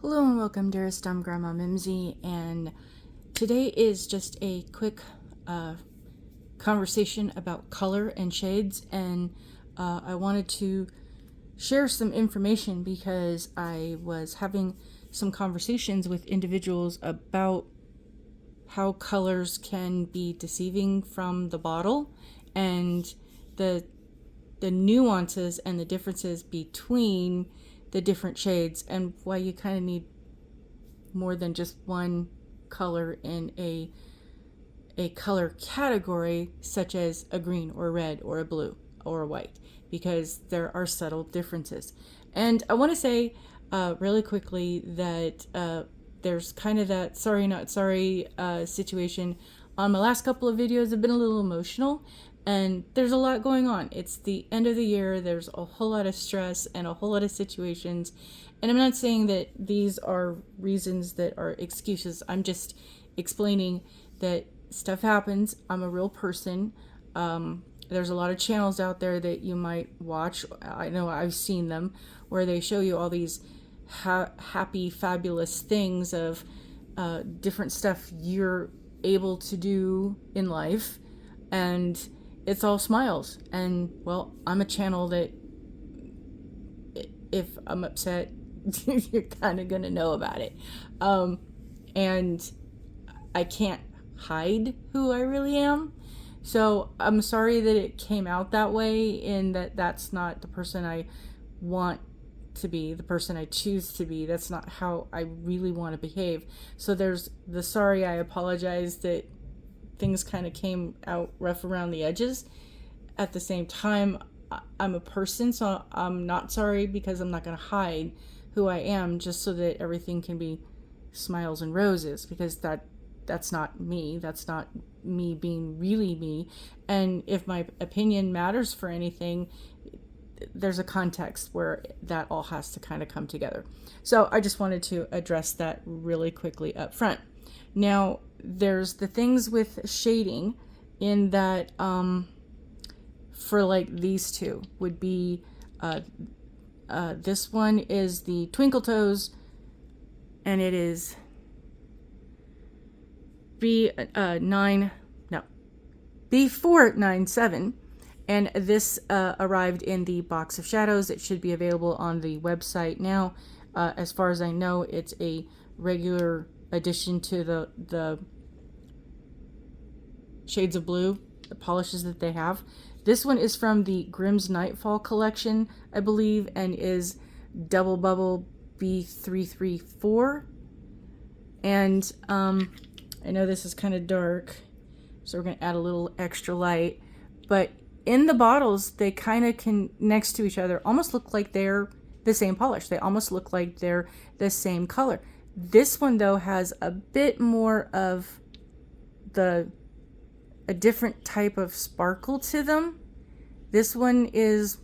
Hello and welcome, dearest. I'm Grandma Mimsy, and today is just a quick conversation about color and shades. And I wanted to share some information because I was having some conversations with individuals about how colors can be deceiving from the bottle and the nuances and the differences between the different shades, and why you kind of need more than just one color in a color category, such as a green or a red or a blue or a white, because there are subtle differences. And I want to say really quickly that there's kind of that sorry not sorry situation. On my last couple of videos, I've been a little emotional, and there's a lot going on. It's the end of the year. There's a whole lot of stress and a whole lot of situations. And I'm not saying that these are reasons that are excuses. I'm just explaining that stuff happens. I'm a real person. There's a lot of channels out there that you might watch. I know I've seen them where they show you all these happy, fabulous things of different stuff you're able to do in life, and it's all smiles. And well, I'm a channel that if I'm upset, you're kind of gonna know about it. And I can't hide who I really am. So I'm sorry that it came out that way, in that that's not the person I want to be, the person I choose to be. That's not how I really want to behave. So there's the sorry, I apologize that things kind of came out rough around the edges. At the same time, I'm a person, so I'm not sorry, because I'm not going to hide who I am just so that everything can be smiles and roses, because that's not me. That's not me being really me. And if my opinion matters for anything, there's a context where that all has to kind of come together. So I just wanted to address that really quickly up front. Now, there's the things with shading, in that for like these two would be this one is the Twinkle Toes, and it is B497, and this arrived in the box of shadows. It should be available on the website now. As far as I know, it's a regular addition to the shades of blue, the polishes that they have. This one is from the Grimm's Nightfall collection, I believe, and is Double Bubble B334. And I know this is kind of dark, so we're going to add a little extra light. But in the bottles, they kind of can, next to each other, almost look like they're the same polish. They almost look like they're the same color. This one, though, has a bit more of a different type of sparkle to them. This one is,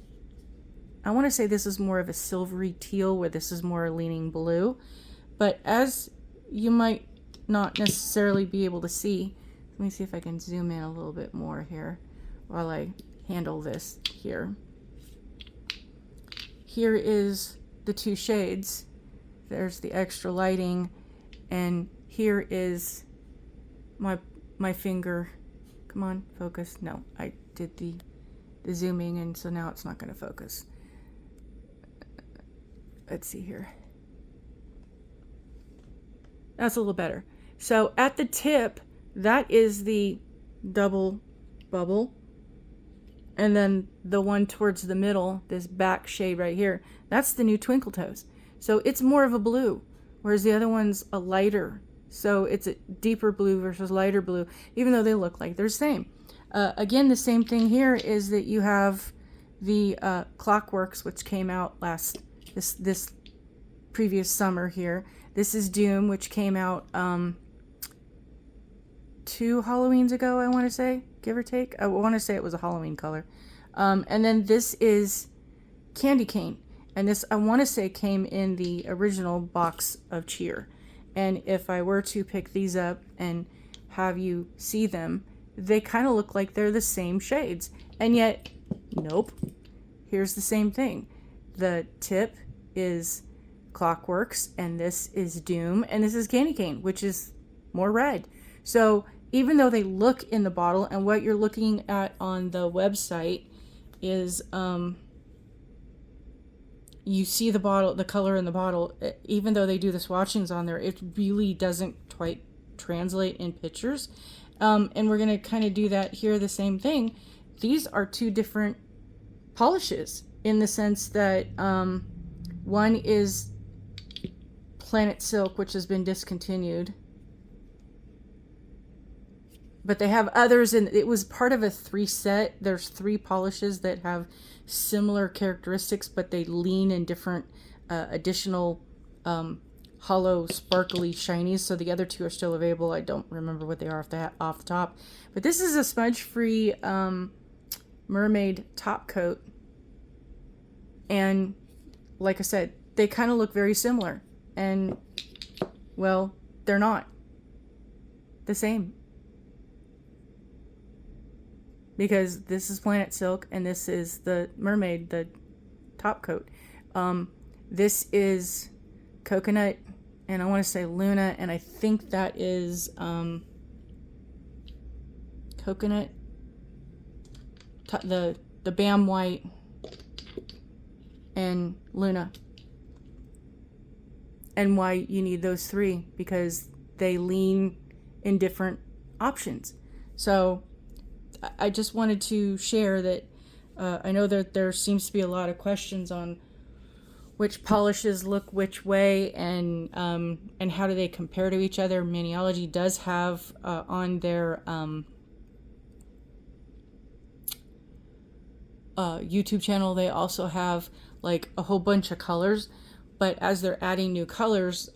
I want to say this is more of a silvery teal, where this is more leaning blue. But as you might not necessarily be able to see, let me see if I can zoom in a little bit more here while I handle this here. Here is the two shades. There's the extra lighting, and here is my finger. Come on, focus. No, I did the zooming, and so now it's not going to focus. Let's see here. That's a little better. So at the tip, that is the Double Bubble. And then the one towards the middle, this back shade right here, that's the new Twinkle Toes. So it's more of a blue, whereas the other one's a lighter. So it's a deeper blue versus lighter blue, even though they look like they're the same. Again, the same thing here is that you have the Clockworks, which came out this previous summer here. This is Doom, which came out 2 Halloweens ago, I want to say, give or take. I want to say it was a Halloween color. And then this is Candy Cane. And this, I want to say, came in the original box of Cheer. And if I were to pick these up and have you see them, they kind of look like they're the same shades. And yet, nope. Here's the same thing. The tip is Clockworks, and this is Doom, and this is Candy Cane, which is more red. So even though they look in the bottle, and what you're looking at on the website is you see the bottle, the color in the bottle, even though they do the swatchings on there, it really doesn't quite translate in pictures. And we're going to kind of do that here, the same thing. These are two different polishes in the sense that one is Planet Silk, which has been discontinued. But they have others, and it was part of a 3-set. There's 3 polishes that have similar characteristics, but they lean in different additional hollow, sparkly shinies. So the other 2 are still available. I don't remember what they are off the top. But this is a smudge-free mermaid top coat. And like I said, they kind of look very similar. And, well, they're not the same. Because this is Planet Silk and this is the mermaid, the top coat. This is Coconut, and I want to say Luna, and I think that is Coconut, the Bam White, and Luna. And why you need those 3, because they lean in different options. So I just wanted to share that I know that there seems to be a lot of questions on which polishes look which way, and how do they compare to each other. Maniology does have on their YouTube channel, they also have like a whole bunch of colors, but as they're adding new colors,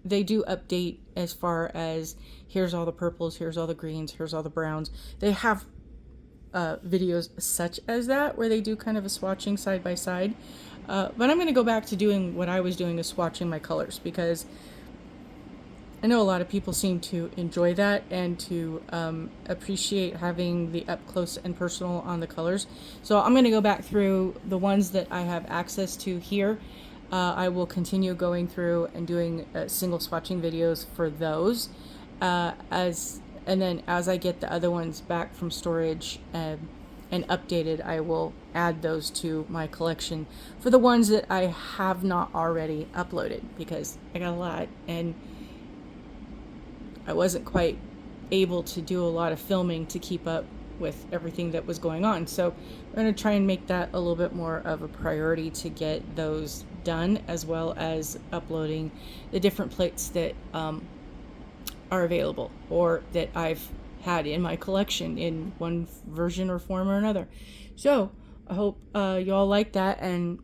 they do update as far as here's all the purples, here's all the greens, here's all the browns. They have videos such as that where they do kind of a swatching side by side. But I'm going to go back to doing what I was doing, is swatching my colors, because I know a lot of people seem to enjoy that and to appreciate having the up close and personal on the colors. So I'm going to go back through the ones that I have access to here. I will continue going through and doing single swatching videos for those. And then as I get the other ones back from storage and updated, I will add those to my collection for the ones that I have not already uploaded, because I got a lot and I wasn't quite able to do a lot of filming to keep up with everything that was going on. So I'm going to try and make that a little bit more of a priority to get those done, as well as uploading the different plates that are available or that I've had in my collection in one version or form or another. So I hope you all like that, and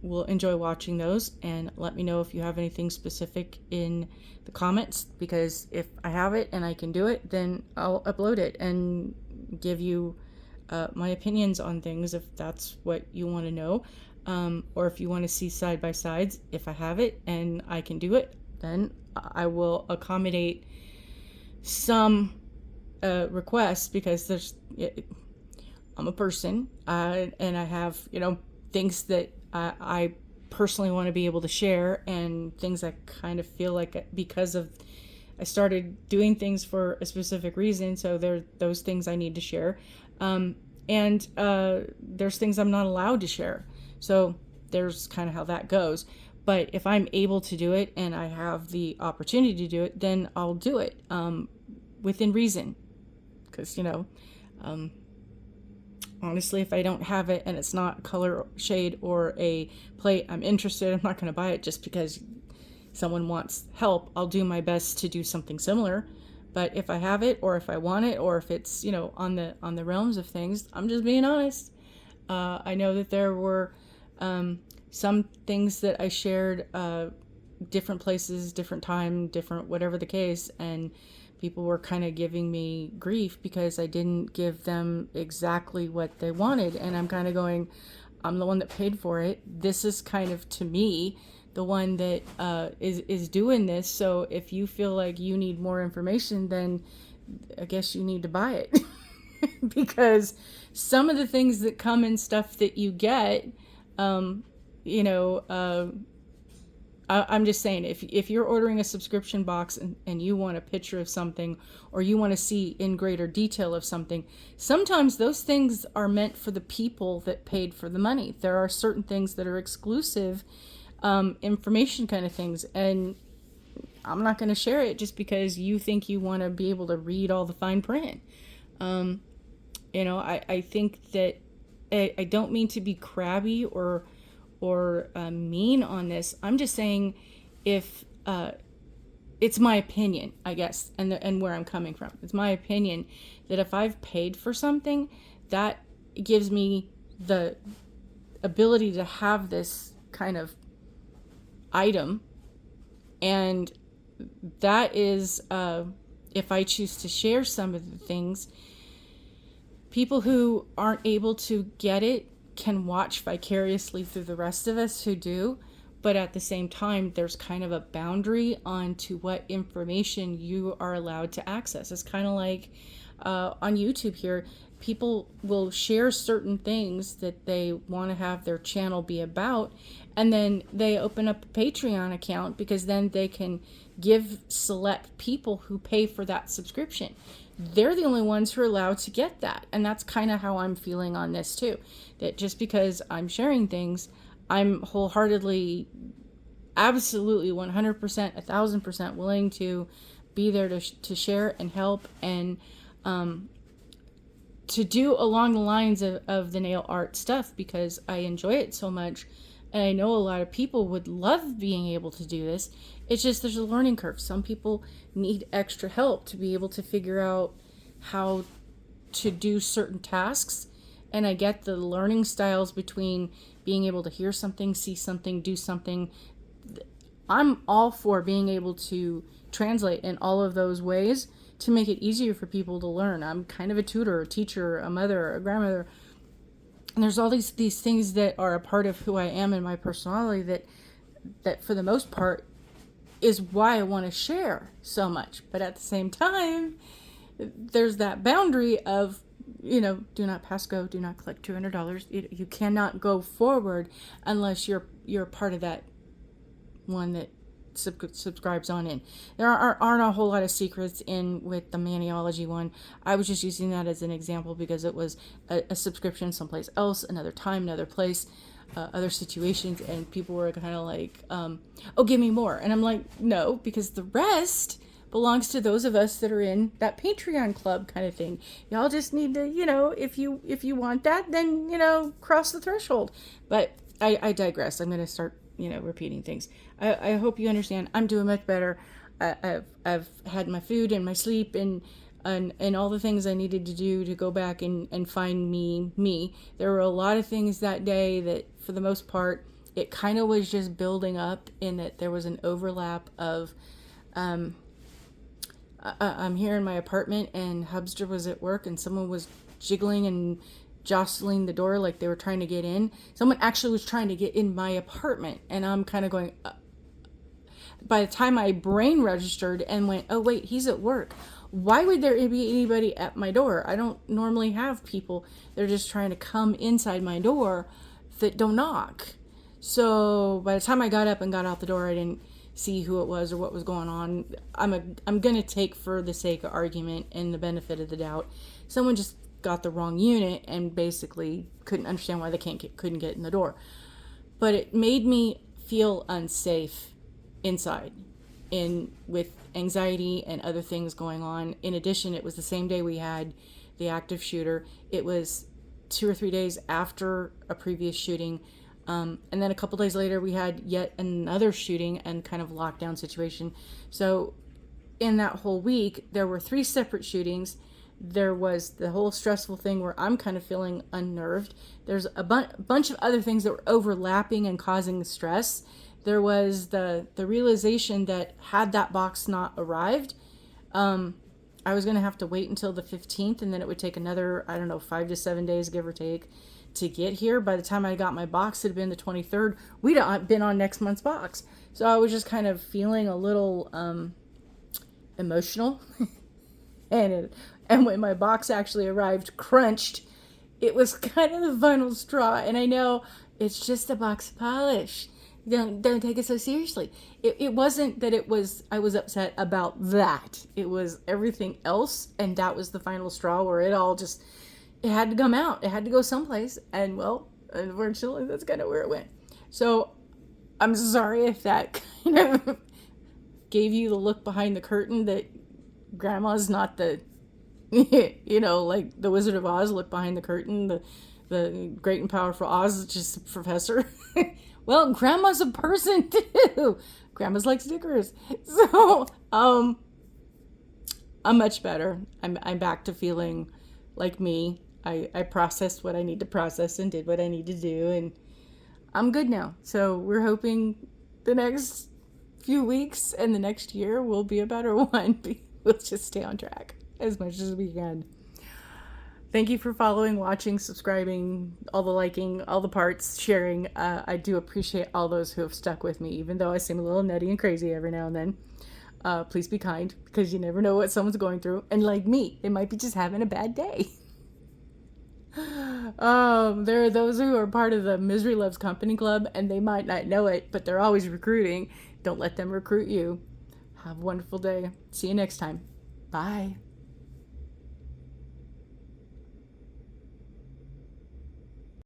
will enjoy watching those, and let me know if you have anything specific in the comments, because if I have it and I can do it, then I'll upload it and give you my opinions on things if that's what you want to know, or if you want to see side by sides. If I have it and I can do it, then I will accommodate some requests, because I'm a person, and I have, things that I personally want to be able to share, and things I kind of feel like, because of I started doing things for a specific reason, so there those things I need to share, and there's things I'm not allowed to share. So there's kind of how that goes. But if I'm able to do it and I have the opportunity to do it, then I'll do it within reason. Because, honestly, if I don't have it and it's not a color shade or a plate I'm interested, I'm not going to buy it just because someone wants help. I'll do my best to do something similar. But if I have it, or if I want it, or if it's, on the realms of things, I'm just being honest. I know that there were some things that I shared different places, different time, different whatever the case, and people were kind of giving me grief because I didn't give them exactly what they wanted. And I'm kind of going, I'm the one that paid for it. This is kind of, to me, the one that is doing this. So if you feel like you need more information, then I guess you need to buy it. Because some of the things that come in stuff that you get, you know, I'm just saying, if you're ordering a subscription box and you want a picture of something, or you want to see in greater detail of something, sometimes those things are meant for the people that paid for the money. There are certain things that are exclusive information kind of things, and I'm not going to share it just because you think you want to be able to read all the fine print. You know, I think that I don't mean to be crabby or mean on this. I'm just saying, if it's my opinion, I guess, and where I'm coming from. It's my opinion that if I've paid for something, that gives me the ability to have this kind of item, and that is, if I choose to share some of the things, people who aren't able to get it can watch vicariously through the rest of us who do. But at the same time, there's kind of a boundary on to what information you are allowed to access. It's kind of like on YouTube here, people will share certain things that they want to have their channel be about, and then they open up a Patreon account because then they can give select people who pay for that subscription. They're the only ones who are allowed to get that. And that's kind of how I'm feeling on this too. That just because I'm sharing things, I'm wholeheartedly, absolutely 100%, 1000% willing to be there to share and help, and to do along the lines of the nail art stuff, because I enjoy it so much. And I know a lot of people would love being able to do this. It's just there's a learning curve. Some people need extra help to be able to figure out how to do certain tasks. And I get the learning styles between being able to hear something, see something, do something. I'm all for being able to translate in all of those ways to make it easier for people to learn. I'm kind of a tutor, a teacher, a mother, a grandmother. And there's all these things that are a part of who I am and my personality that for the most part is why I want to share so much. But at the same time, there's that boundary of, you know, do not pass go, do not collect $200. You cannot go forward unless you're part of that one that subscribes on in. There aren't a whole lot of secrets in with the maniology one. I was just using that as an example because it was a subscription someplace else, another time, another place, other situations, and people were kind of like, oh, give me more. And I'm like, no, because the rest belongs to those of us that are in that Patreon club kind of thing. Y'all just need to, you know, if you want that, then, you know, cross the threshold. But I digress. I'm going to start, you know, repeating things. I hope you understand. I'm doing much better. I've had my food and my sleep and all the things I needed to do to go back and find me. There were a lot of things that day that, for the most part, it kind of was just building up in that there was an overlap of, I'm here in my apartment and Hubster was at work and someone was jiggling and jostling the door like they were trying to get in. Someone actually was trying to get in my apartment, and I'm kind of going, by the time my brain registered and went, oh wait, he's at work. Why would there be anybody at my door? I don't normally have people. They're just trying to come inside my door that don't knock. So by the time I got up and got out the door, I didn't see who it was or what was going on. I'm going to take, for the sake of argument and the benefit of the doubt, someone just got the wrong unit and basically couldn't understand why they couldn't get in the door. But it made me feel unsafe inside, with anxiety and other things going on. In addition, it was the same day we had the active shooter. It was 2 or 3 days after a previous shooting. And then a couple days later, we had yet another shooting and kind of lockdown situation. So in that whole week, there were 3 separate shootings. There was the whole stressful thing where I'm kind of feeling unnerved. There's a bunch of other things that were overlapping and causing the stress. There was the realization that had that box not arrived, I was going to have to wait until the 15th, and then it would take another, 5 to 7 days, give or take, to get here. By the time I got my box, it had been the 23rd. We'd been on next month's box. So I was just kind of feeling a little emotional. And when my box actually arrived crunched, it was kind of the final straw. And I know It's just a box of polish. Don't take it so seriously. It wasn't that I was upset about that. It was everything else, and that was the final straw where it had to come out. It had to go someplace, and well, unfortunately, that's kind of where it went. So I'm sorry if that kind of gave you the look behind the curtain that grandma's not the, like the Wizard of Oz look behind the curtain. The great and powerful Oz is just a professor. Well, grandma's a person too. Grandma's like stickers. So, I'm much better. I'm back to feeling like me. I processed what I need to process and did what I need to do, and I'm good now. So we're hoping the next few weeks and the next year will be a better one. We'll just stay on track as much as we can. Thank you for following, watching, subscribing, all the liking, all the parts, sharing. I do appreciate all those who have stuck with me, even though I seem a little nutty and crazy every now and then. Please be kind, because you never know what someone's going through. And like me, they might be just having a bad day. There are those who are part of the Misery Loves Company Club, and they might not know it, but they're always recruiting. Don't let them recruit you. Have a wonderful day. See you next time. Bye.